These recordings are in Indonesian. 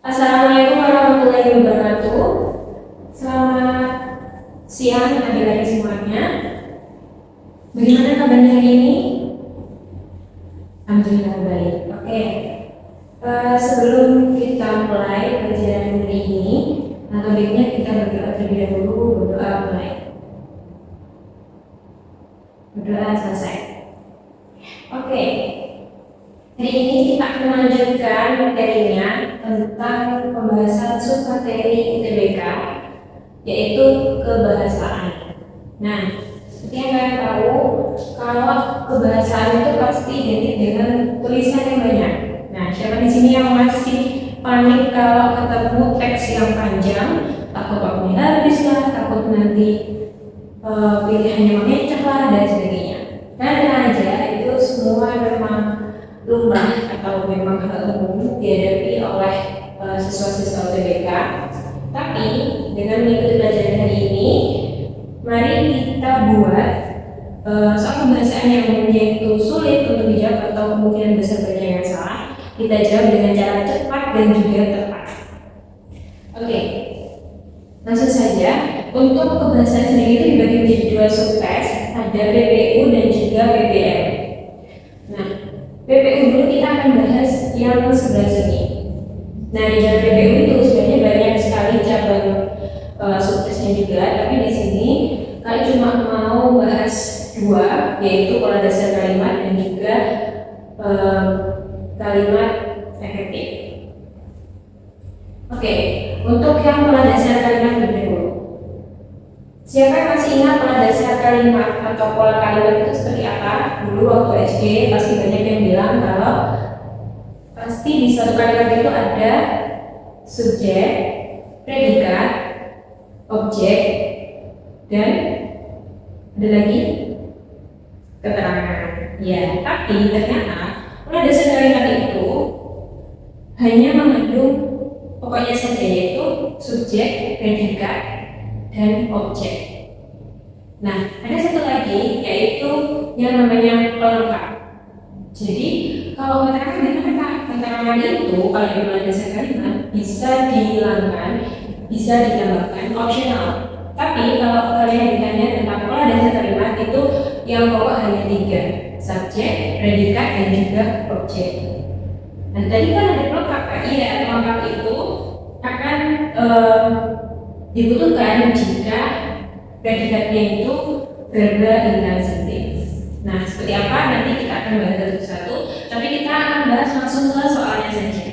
Assalamualaikum warahmatullahi wabarakatuh. Selamat siang adik-adik semuanya. Bagaimana kabarnya hari ini? Alhamdulillah baik. Oke. Sebelum kita mulai pelajaran hari ini, baiknya kita berdoa terlebih dahulu. Berdoa mulai. Berdoa selesai. Oke. Hari ini kita akan melanjutkan materinya tentang pembahasan submateri UTBK, yaitu kebahasaan. Nah, seperti yang kalian tahu, kalau kebahasaan itu pasti identik dengan tulisan yang banyak. Nah, siapa di sini yang masih panik kalau ketemu teks yang panjang, takut waktunya habis lah, takut nanti pilihannya memecah lah dan sebagainya. Karena aja itu semua memang lumrah atau memang hal umum dihadapi oleh siswa-siswa UTBK. Tapi dengan mengikuti pelajaran hari ini, mari kita buat soal pembahasan yang umumnya itu sulit untuk dijawab atau kemungkinan besar banyak yang salah, kita jawab dengan cara cepat dan juga tepat. Oke, langsung saja. Untuk pembahasan sendiri itu dibagi menjadi dua subtes, ada PPU dan juga PPM. Nah, PPU dulu kita akan bahas yang sebelah sini. Nah, di dalam PPU itu sebenarnya banyak sekali cabang subtesnya juga, tapi di sini kalian cuma mau bahas dua, yaitu pola dasar kalimat dan juga kalimat efektif. Oke, untuk yang pola dasar kalimat terlebih dahulu. Siapa yang masih ingat pola dasar kalimat atau pola kalimat itu seperti apa? Dulu waktu SD pasti banyak yang bilang kalau pasti di suatu kalimat itu ada subjek, predikat, objek, dan ada lagi keterangan. Ya, tapi ternyata pola dasar kalimat itu hanya mengandung pokoknya saja, yaitu subjek, predikat, dan objek. Nah, ada satu lagi yaitu yang namanya pelengkap. Jadi, kalau keterangan dan keterangan itu kalau di pola dasar kalimat bisa dihilangkan, bisa ditambahkan, opsional. Tapi kalau kalian ditanya tentang pola dasar kalimat itu yang pokok hanya tiga, subjek, predikat, dan juga objek. Nah, tadi kan ada pelengkap, iya, pelengkap itu akan dibutuhkan jika predikatnya itu verba intransitif. Nah, seperti apa nanti kita akan bahas satu-satu, tapi kita akan bahas langsung ke soalnya saja.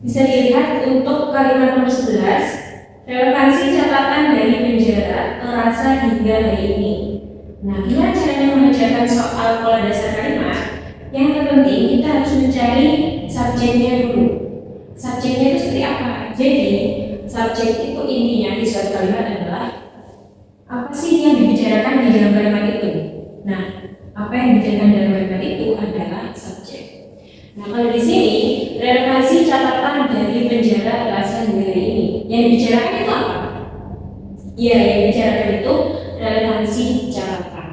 Bisa dilihat untuk kalimat nomor 11, relevansi catatan dari penjara terasa hingga hari ini. Nah, gimana caranya mengerjakan soal pola dasar kalimat? Yang terpenting kita harus mencari subjeknya dulu. Subjeknya itu seperti apa? Jadi, subjek itu intinya di suatu kalimat adalah apa sih yang dibicarakan di dalam kalimat itu. Nah, apa yang dibicarakan dalam kalimat itu adalah subjek. Nah, kalau di sini relevansi catatan dari penjara terasa hingga hari ini. Yang dibicarakan itu apa? Iya, yang dibicarakan itu relevansi catatan.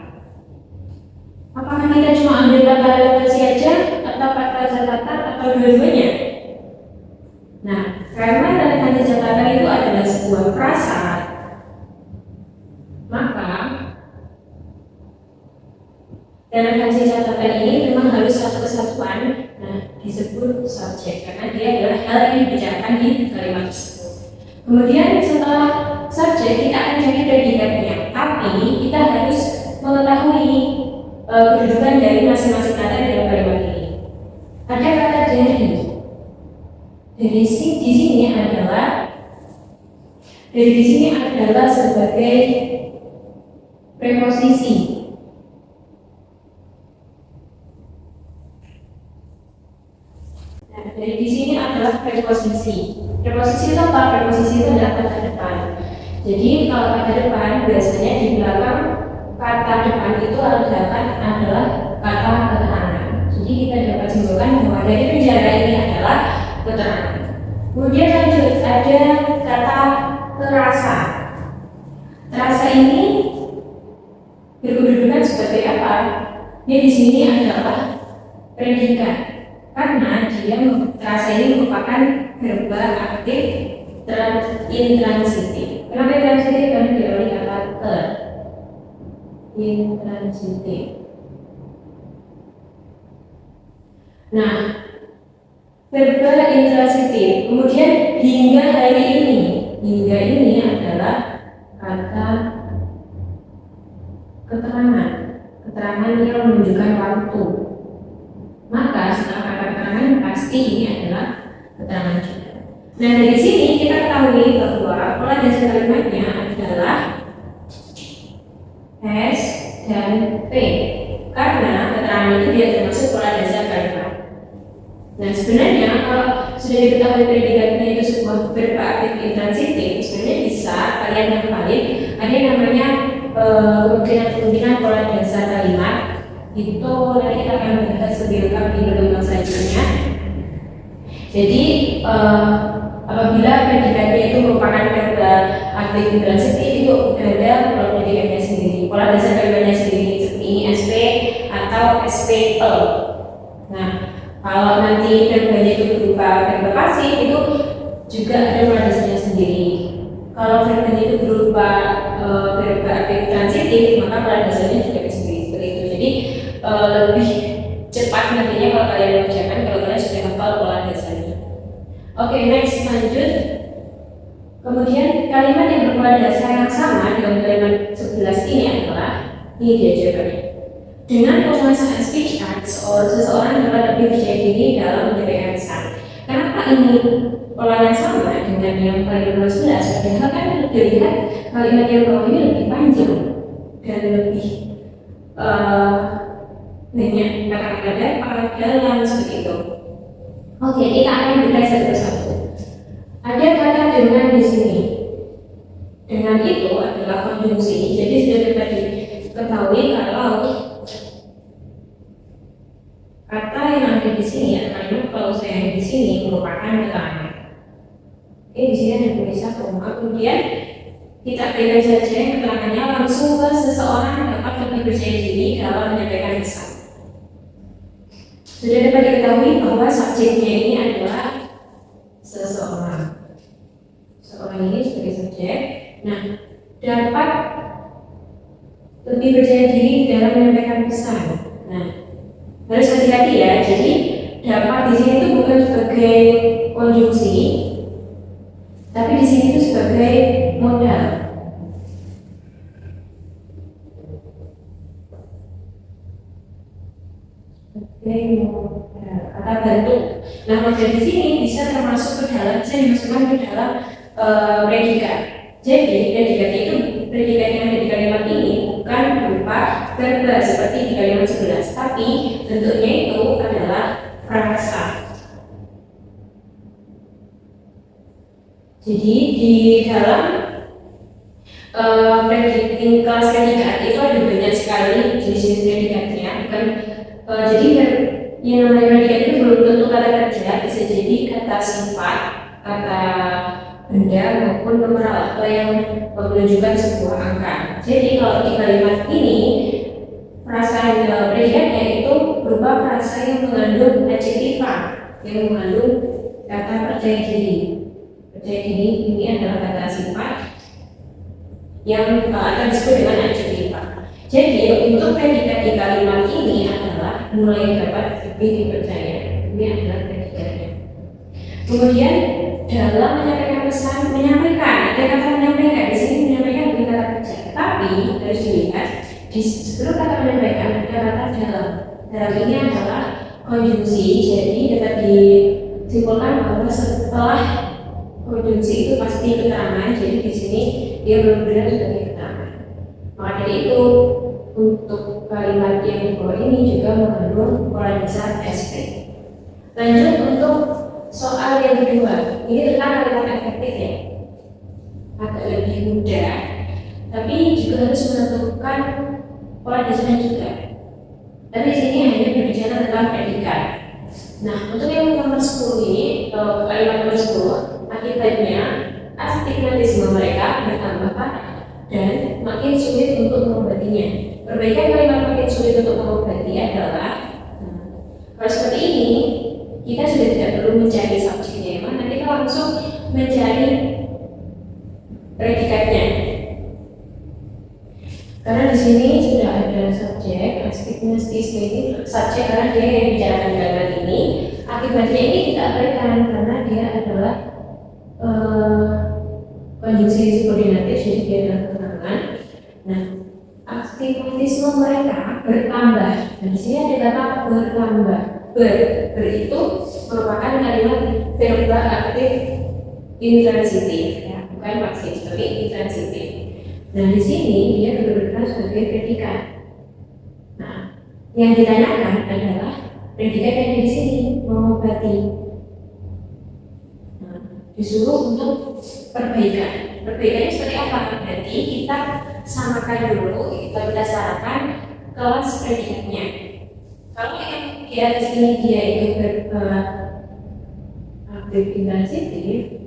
Apakah kita cuma ambil kata relevansi aja atau kata catatan atau dua-duanya? Nah, karena relevansi catatan itu adalah sebuah frasa, maka relevansi catatan ini memang harus satu kesatuan. Nah, disebut subjek karena dia adalah hal yang dibicarakan di kalimat tersebut. Kemudian setelah subjek kita akan cari predikatnya, tapi kita harus mengetahui kedudukan dari masing-masing kata dalam kalimat ini. Ada kata dari. Dari sini adalah sebagai preposisi. Nah, dari sini adalah preposisi. Preposisi itu apa? Preposisi itu adalah kata depan. Jadi kalau kata depan biasanya di belakang kata depan itu adalah kata keterangan. Jadi kita dapat simpulkan bahwa dari penjara ini adalah keterangan. Kemudian lanjut ada kata terasa. Terasa ini berkedudukan sebagai apa? Dia di sini adalah predikat karena dia terasa ini merupakan merupakan verba aktif intransitif. Kenapa intransitif? Karena diawali kata ter. Intransitif. Nah, verba intransitif. Kemudian hingga hari ini. Hingga ini adalah kata keterangan. Keterangan yang menunjukkan waktu. Maka setelah kata keterangan pasti ini adalah keterangan juga. Nah, dari sini kita ketahui bahwa pola dasar kalimatnya adalah S dan P. Karena keterangan itu dia termasuk pola dasar kalimat. Nah, sebenarnya kalau sudah diketahui predikatnya itu sebuah verba aktif intransitif, sebenarnya bisa kalian hafalin ada yang namanya kemungkinan pola dasar kalimat. Itu nanti kita akan bahas lebih lengkap di pertemuan selanjutnya. Jadi apabila predikatnya itu merupakan verba aktif intransitif, itu sudah ada pola predikatnya sendiri, pola dasar kalimatnya sendiri, seperti SP atau SPL. Nah, kalau nanti verbanya itu berupa verba pasif, itu juga ada pola dasarnya sendiri. Kalau verbanya itu berupa verba aktif transitif, maka pola dasarnya juga sendiri seperti itu. Jadi lebih cepat nantinya kalau kalian mengerjakan kalau kalian sudah hafal pola dasarnya. Oke, next lanjut. Kemudian kalimat yang berpola dasar yang sama dengan kalimat 11 ini adalah ini dia jawabannya. Dengan penguasaan speech act, seseorang dapat lebih percaya diri dalam menyampaikan pesan. Kenapa ini polanya sama dengan yang kalimat 11? Padahal kan dilihat kalimat yang bawah ini lebih panjang dan lebih banyak kata-kata dalam seperti itu. Oke, kita akan bedah satu persatu. Ada kata dengan di sini. Dengan itu adalah konjungsi. Jadi sudah dapat diketahui kalau kata yang ada di sini ya, kalimat kalau saya ada di sini merupakan keterangan. Oke, di sini ada tulisan koma. Kemudian kita berikan saja yang keterangannya langsung ke seseorang dapat lebih percaya diri dalam menyampaikan pesan. Sudah dapat diketahui bahwa subjeknya ini adalah seseorang. Seorang ini sebagai subjek. Nah, dapat lebih percaya diri dalam menyampaikan pesan. Nah, harus hati-hati ya. Jadi dapat di sini itu bukan sebagai konjungsi, tapi di sini itu sebagai modal. Kata bantu. Nah, modal di sini bisa termasuk ke dalam, bisa dimasukkan ke dalam predikat. Jadi predikatnya itu predikat yang ada di kalimat ini bukan berupa verba seperti di kalimat 11, tapi bentuknya itu adalah frasa. Jadi di dalam kelas predikat itu ada banyak sekali jenis-jenis predikatnya. Jadi yang namanya predikat itu belum tentu kata kerja, bisa jadi kata sifat, kata benda maupun numeral atau yang menunjukkan sebuah angka. Jadi kalau di kalimat ini frasa predikatnya itu berupa frasa yang mengandung adjektiva, yang mengandung kata percaya diri. Percaya diri ini adalah kata sifat yang akan disebut dengan adjektiva. Jadi untuk predikat di kalimat ini adalah mulai dapat lebih dipercaya. Ini adalah predikatnya. Kemudian dalam menyampaikan pesan, menyampaikan, ada kata menyampaikan di sini, menyampaikan bukan kata kerja, tapi harus dilihat di sebelum kata menyampaikan ada kata dalam. Dalam ini adalah konjungsi, jadi dapat disimpulkan bahwa setelah konjungsi itu pasti keterangan. Jadi di sini dia benar-benar sebagai keterangan. Maka dari itu untuk kalimat yang di bawah ini juga mengandung pola dasar SP. Lanjut untuk soal yang kedua, ini tentang kalimat efektif ya, agak lebih mudah, tapi juga harus menentukan pola dasarnya juga. Tapi di sini hanya berbicara tentang predikat. Nah, untuk yang nomor 10 ini, kalimat nomor 10, akibatnya astigmatisme mereka bertambah parah dan makin sulit untuk mengobatinya. Perbaikan kalimat makin sulit untuk mengobati adalah kalau seperti ini, kita sudah tidak perlu mencari subjeknya langsung mencari predikatnya. Karena di sini sudah ada subjek, mesti subjek karena dia yang bicarakan kalimat ini. Akibatnya ini kita berikan karena dia adalah konjungsi subordinatif, jadi dia adalah keterangan. Nah, aktivitasme mereka bertambah. Dan di sini ada kata bertambah. Ber itu merupakan kalimat verba aktif intransitif, ya, bukan pasif, tapi intransitif. Nah, di sini dia berperan sebagai predikat. Nah, yang ditanyakan adalah predikat yang di sini mengobati. Nah, disuruh untuk perbaikan. Perbaikannya seperti apa? Berarti kita samakan dulu, kita syaratkan kelas predikatnya. Kalau yang di atas ini dia itu aktif intransitif,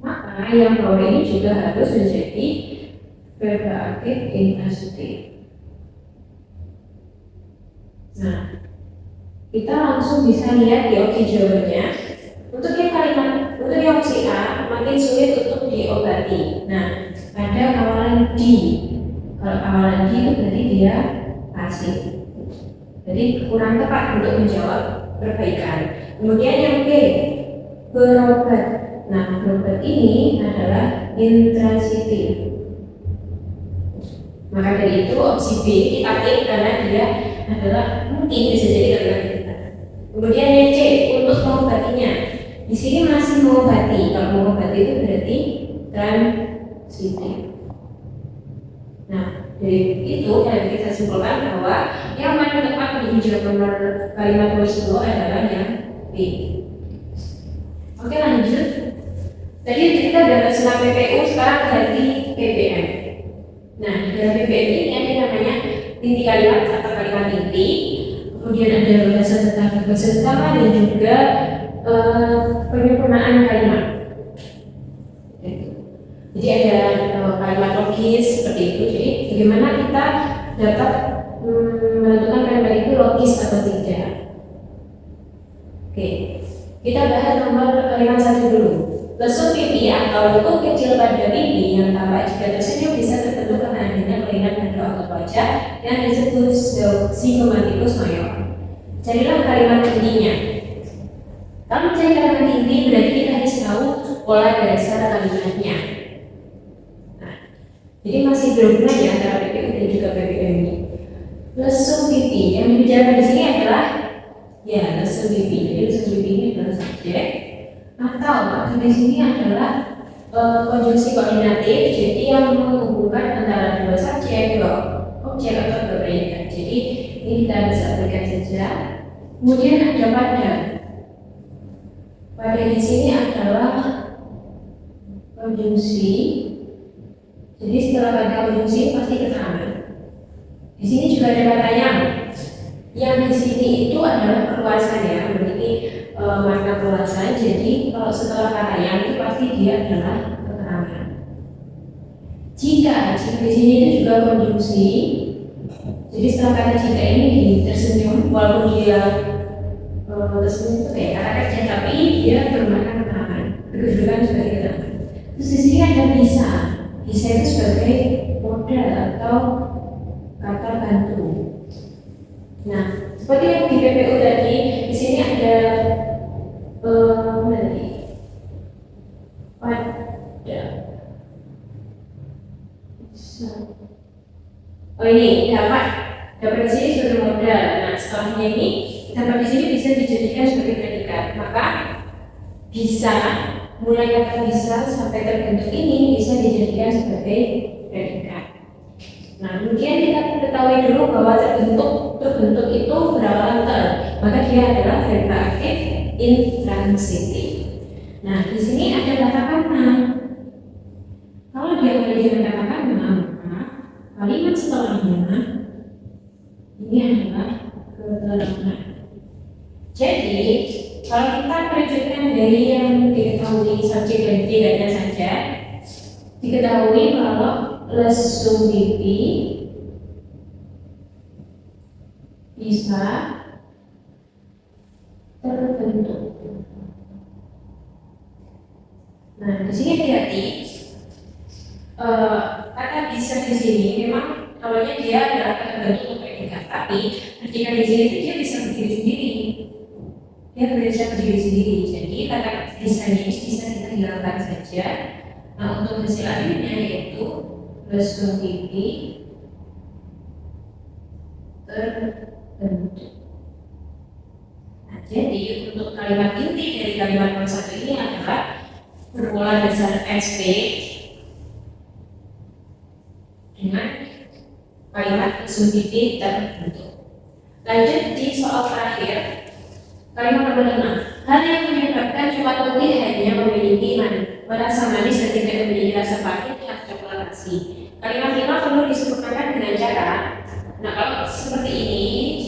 maka yang bawah ini juga harus menjadi verba aktif intransitif. Nah, kita langsung bisa lihat di opsi jawabannya. Untuk yang opsi A makin sulit untuk diobati. Nah, pada awalan D. Kalau awalan D itu berarti dia pasif. Jadi kurang tepat untuk menjawab perbaikan. Kemudian yang B, berobat. Nah, berobat ini adalah intransitif. Maka dari itu opsi B kita klik karena dia adalah mungkin bisa jadi kalimat kita. Kemudian yang C, untuk mengobatinya. Di sini masih mengobati. Kalau mengobati itu berarti transitif. Nah, dari itu kita simpulkan bahwa yang paling tepat untuk menjawab nomor kalimat tulis dulu adalah yang B. Oke, lanjut. Tadi kita udah tentang PPU, sekarang ganti PPM. Nah, dalam PPM ini ada namanya inti kalimat atau kalimat inti. Kemudian ada bahasan utama dan juga penyempurnaan kalimat. Jadi ada kalimat logis seperti itu. Jadi bagaimana kita dapat menentukan kalimat itu logis atau tidak. Oke, kita bahas nomor kalimat 1 dulu. Lesung pipi atau lekuk kecil pada pipi yang tampak jika tersenyum bisa terbentuk karena adanya kelainan pada otot wajah yang disebut sigmomaticus mayor. Carilah kalimat intinya. Kalau mencari kalimat inti berarti kita harus tahu pola dasar kalimatnya. Nah, jadi masih berhubungan ya antara PPU dan juga PPM ini. Lesung pipi yang dibicarakan di sini adalah ya lesung pipi. Jadi lesung pipi ini adalah subjek atau di sini adalah konjungsi koordinatif. Jadi yang menghubungkan antara dua subjek, dua objek atau dua predikat. Jadi ini kita bisa berikan saja. Kemudian ada pada. Pada di sini adalah konjungsi. Jadi setelah kata konjungsi pasti keterangan. Di sini juga ada kata yang. Yang di sini itu adalah perluasan ya, berarti makna perluasan. Jadi kalau setelah kata yang itu pasti dia adalah keterangan. Jika di sini itu juga konjungsi. Jadi setelah kata jika ini tersenyum, walaupun dia tersenyum itu kayak kata kerja, tapi dia bermakna keterangan, berkedudukan sebagai keterangan. Terus di sini ada bisa. Bisa itu sebagai modal atau kata bantu. Nah, seperti yang di PPU tadi, di sini ada pada. Oh ini dapat di sini sebagai modal. Nah, setelahnya ini dapat di sini bisa dijadikan sebagai predikat. Maka bisa mulai kata bisa sampai terbentuk ini bisa dijadikan sebagai predikat. Nah, kemudian kita ketahui dulu bahwa terbentuk itu berawalan ter, maka dia adalah verba aktif intransitif. Nah, di sini ada kata-kata. Kalau dia dengan kata-kata, maka kalimat setelahnya ini adalah keterangan. Jadi, kalau kita melanjutkan dari yang diketahui subjek dan predikatnya saja, diketahui kalau lesung pipi bisa terbentuk. Nah, di sini hati-hati. Kata bisa di sini memang awalnya dia adalah kata terbentuk predikat, tapi ketika di sini dia bisa berdiri sendiri. Dia bisa berdiri sendiri. Jadi kata bisa ini bisa kita hilangkan saja. Nah, untuk hasil akhirnya yaitu plus quantity terbentuk. Nah, jadi untuk kalimat inti dari kalimat 01 ini adalah formula dasar SP dengan kalimat quantity terbentuk. Lanjut di soal terakhir, kalimat nomor 6. Hal yang menyebabkan coklat putih hanya memiliki rasa manis dan tidak memiliki rasa pahit khas coklat asli. Kalimat 5 perlu disempurnakan dengan cara. Nah, kalau seperti ini,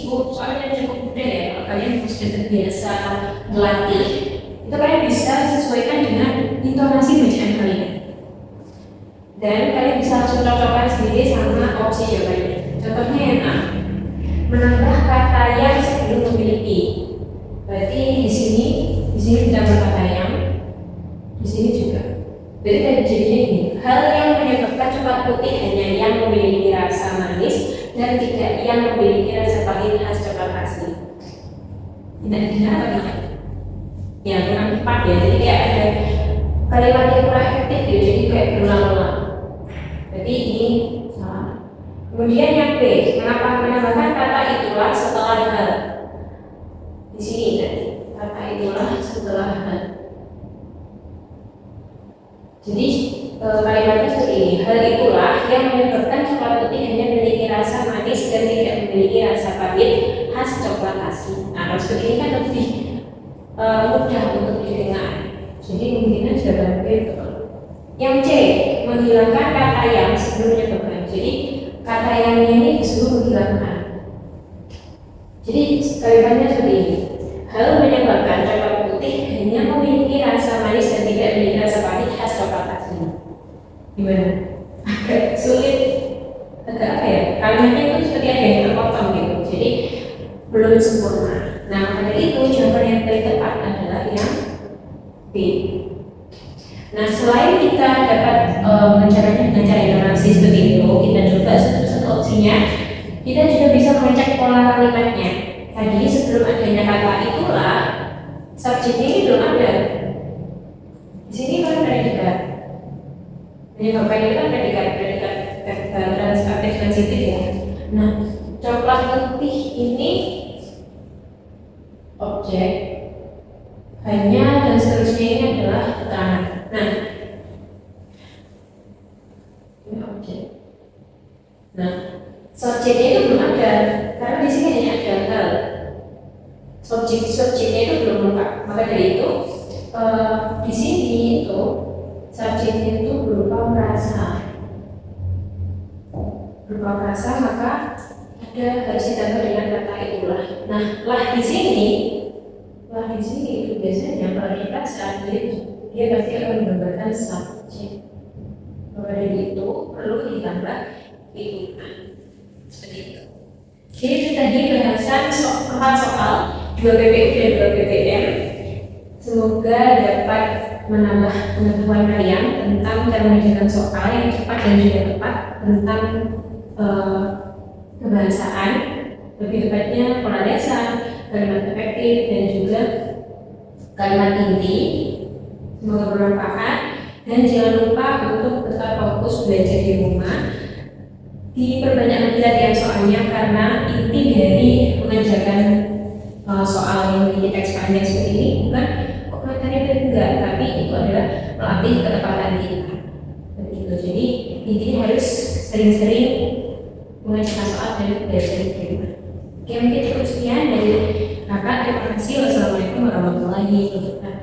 soalnya cukup mudah ya. Kalau kalian sudah terbiasa melatih, itu kalian bisa sesuaikan dengan intonasi bacaan kalian. Dan kalian bisa langsung cocokkan sendiri sama opsi jawabannya. Contohnya yang A, menambah kata yang sebelum memiliki. Berarti di sini tidak berkata yang, di sini juga. Jadi tadi jadinya ini, hal yang menyebabkan coklat putih hanya yang memiliki rasa manis dan tidak yang memiliki rasa pahit khas coklat asli. Tidak apa tidak? Ya kurang tepat ya. Jadi kayak ada kalimat yang kurang efektif ya. Jadi kayak berulang-ulang. Jadi ini salah. Kemudian yang B, mengapa menambahkan kata itulah setelah hal? Di sini tadi kata itulah setelah hal. Jadi kalimatnya seperti ini. Hal itulah yang menyebabkan coklat putih hanya memiliki rasa manis dan tidak memiliki rasa pahit khas coklat asli. Nah, kalau seperti ini kan lebih mudah untuk didengar. Jadi kemungkinan jawaban B betul. Yang C, menghilangkan kata yang sebelum menyebabkan. Jadi kata yang ini disuruh menghilangkan. Jadi kalimatnya seperti ini. Hal menyebabkan coklat putih hanya memiliki rasa manis dan tidak memiliki rasa pahit khas coklat asli. Gimana? Agak sulit, agak apa ya? Kalimatnya itu seperti ada yang terpotong gitu. Jadi belum sempurna. Nah, pada itu jawaban yang paling tepat adalah yang B. Nah, selain kita dapat mencaranya dengan cara intonasi seperti itu, kita coba satu opsinya. Kita juga bisa mengecek pola kalimatnya. Tadi sebelum adanya kata itulah, subjeknya ini belum ada. Di sini kan predikat. Menyebabkan itu kan predikat transitif sensitif ya. Nah, coklat putih ini objek, hanya dan seterusnya ini adalah keterangan. Nah, ini objek. Nah, subjeknya itu belum ada karena di sini hanya ada hal. Subjeknya itu belum lengkap. Maka dari itu di sini itu subjeknya itu berupa frasa. Berupa frasa, maka ada harus ditambah dengan kata itulah. Nah, di sini itu biasanya kalau di frasa dia pasti akan menggambarkan subjek. Maka dari itu perlu ditambah itulah. Seperti itu. Jadi itu tadi bahasan 4 soal 2 PPU dan 2 PPM. Semoga dapat menambah pengetahuan kalian tentang cara mengerjakan soal yang cepat dan juga tepat tentang kebahasaan, lebih tepatnya pola dasar, kalimat efektif dan juga kalimat inti. Semoga bermanfaat dan jangan lupa untuk tetap fokus belajar di rumah. Diperbanyak lagi latihan soalnya karena inti dari mengerjakan soal yang memiliki teks panjang seperti ini bukan kok materinya enggak, tapi itu adalah melatih ketepatan kita. Begitu. Jadi intinya harus sering-sering mengerjakan soal dan belajar di rumah. Oke, mungkin cukup sekian dari kakak. Terima kasih. Wassalamualaikum warahmatullahi wabarakatuh.